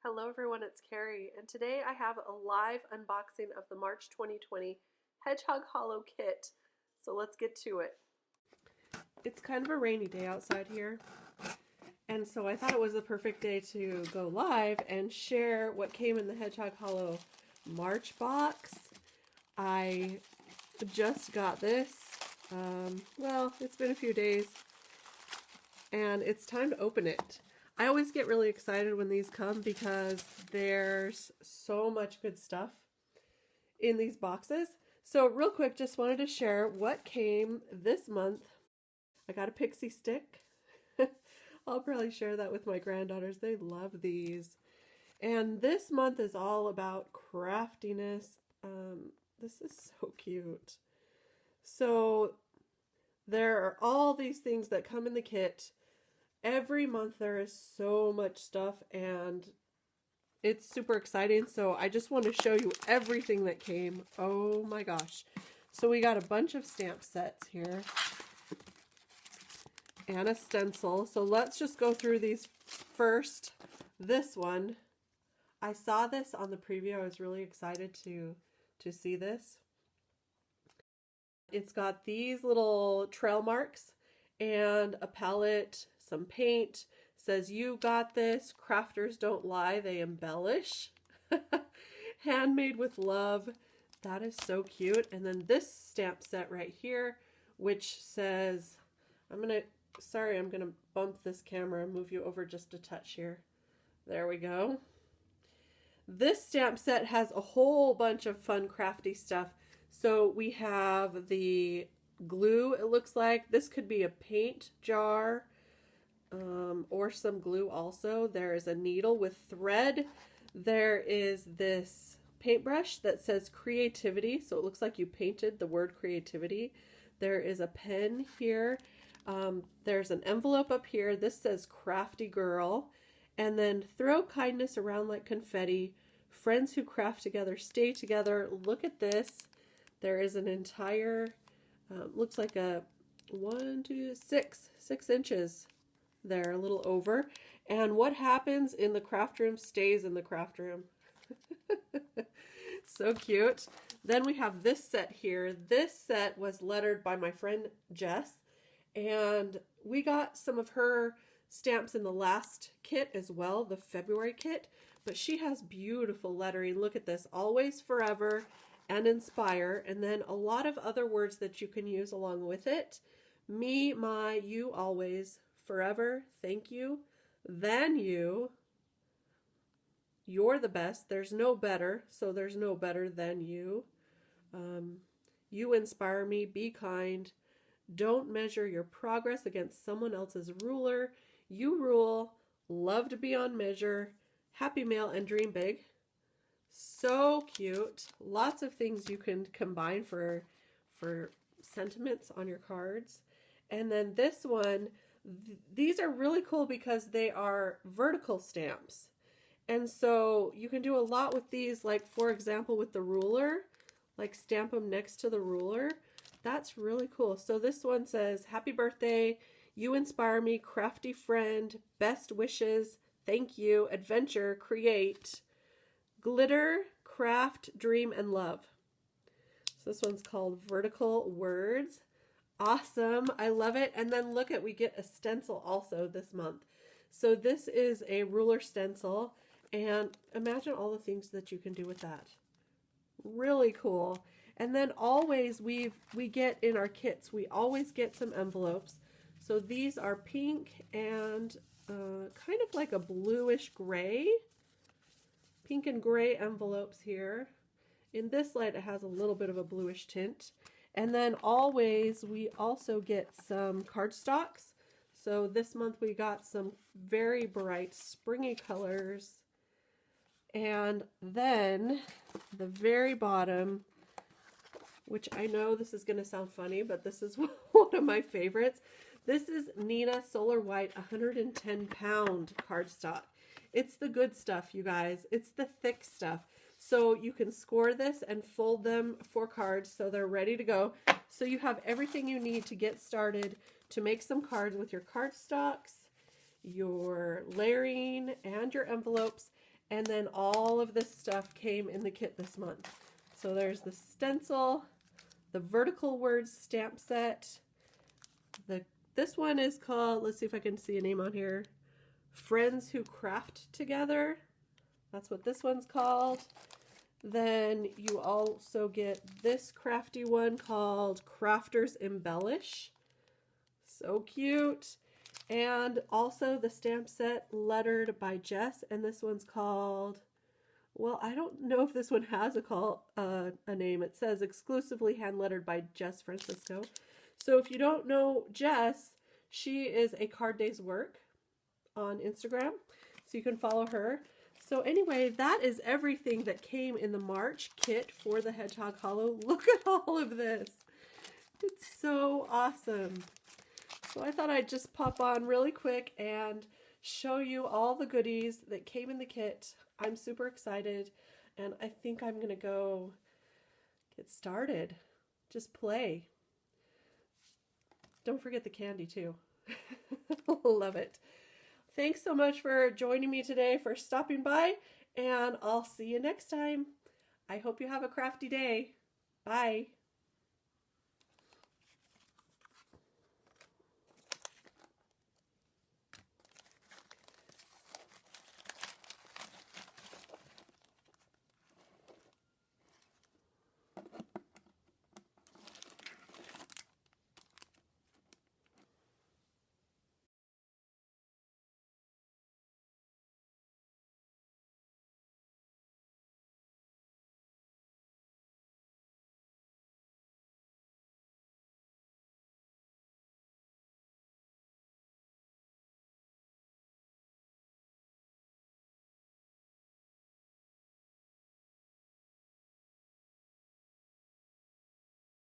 Hello everyone, it's Kari, and today I have a live unboxing of the March 2020 Hedgehog Hollow Kit. So let's get to it. It's kind of a rainy day outside here, and so I thought it was the perfect day to go live and share what came in the Hedgehog Hollow March box. I just got this, well, it's been a few days, and it's time to open it. I always get really excited when these come because there's so much good stuff in these boxes. So real quick, just wanted to share what came this month. I got a pixie stick. I'll probably share that with my granddaughters. They love these. And this month is all about craftiness. This is so cute. So there are all these things that come in the kit. Every month there is so much stuff and it's super exciting. So I just want to show you everything that came. Oh my gosh. So we got a bunch of stamp sets here and a stencil. So let's just go through these first. This one, I saw this on the preview. I was really excited to see this. It's got these little trail marks and a palette, some paint. Says, "You got this. Crafters don't lie, they embellish." Handmade with love. That is so cute. And then this stamp set right here, which says, I'm gonna bump this camera and move you over just a touch here. There we go. This stamp set has a whole bunch of fun crafty stuff. So we have the glue, it looks like. This could be a paint jar or some glue also. There is a needle with thread. There is this paintbrush that says creativity. So it looks like you painted the word creativity. There is a pen here. There's an envelope up here. This says crafty girl. And then throw kindness around like confetti. Friends who craft together stay together. Look at this. There is an entire looks like a 6 inches there, a little over. And what happens in the craft room stays in the craft room. So cute. Then we have this set here. This set was lettered by my friend Jess, and we got some of her stamps in the last kit as well, the February kit, but she has beautiful lettering. Look at this, always, forever, and inspire, and then a lot of other words that you can use along with it. Me, my, you, always, forever, thank you, than you, you're the best, there's no better, so there's no better than you. You inspire me, be kind, don't measure your progress against someone else's ruler, you rule, loved beyond measure, happy mail, and dream big. So cute. Lots of things you can combine for sentiments on your cards. And then this one, these are really cool because they are vertical stamps. And so you can do a lot with these, like for example with the ruler, like stamp them next to the ruler. That's really cool. So this one says, happy birthday, you inspire me, crafty friend, best wishes, thank you, adventure, create, glitter, craft, dream, and love. So this one's called Vertical Words. Awesome. I love it. And then look at, we get a stencil also this month. So this is a ruler stencil, and imagine all the things that you can do with that. Really cool. And then always we get in our kits, we always get some envelopes. So these are pink and kind of like a bluish gray. Pink and gray envelopes here. In this light it has a little bit of a bluish tint. And then always we also get some cardstocks. So this month we got some very bright springy colors. And then the very bottom, which I know this is going to sound funny, but this is one of my favorites. This is Nina Solar White 110-pound cardstock. It's the good stuff, you guys. It's the thick stuff. So you can score this and fold them for cards so they're ready to go. So you have everything you need to get started to make some cards with your cardstocks, your layering, and your envelopes. And then all of this stuff came in the kit this month. So there's the stencil, the vertical words stamp set. This one is called, let's see if I can see a name on here, Friends Who Craft Together. That's what this one's called. Then you also get this crafty one called Crafters Embellish. So cute. And also the stamp set lettered by Jess, and this one's called, well, I don't know if this one has a name. It says exclusively hand lettered by Jess Francisco. So if you don't know Jess, she is a Card Day's Work on Instagram, so you can follow her. So anyway, that is everything that came in the March kit for the Hedgehog Hollow. Look at all of this. It's so awesome. So I thought I'd just pop on really quick and show you all the goodies that came in the kit. I'm super excited, and I think I'm going to go get started. Just play. Don't forget the candy too. Love it. Thanks so much for joining me today, for stopping by, and I'll see you next time. I hope you have a crafty day. Bye.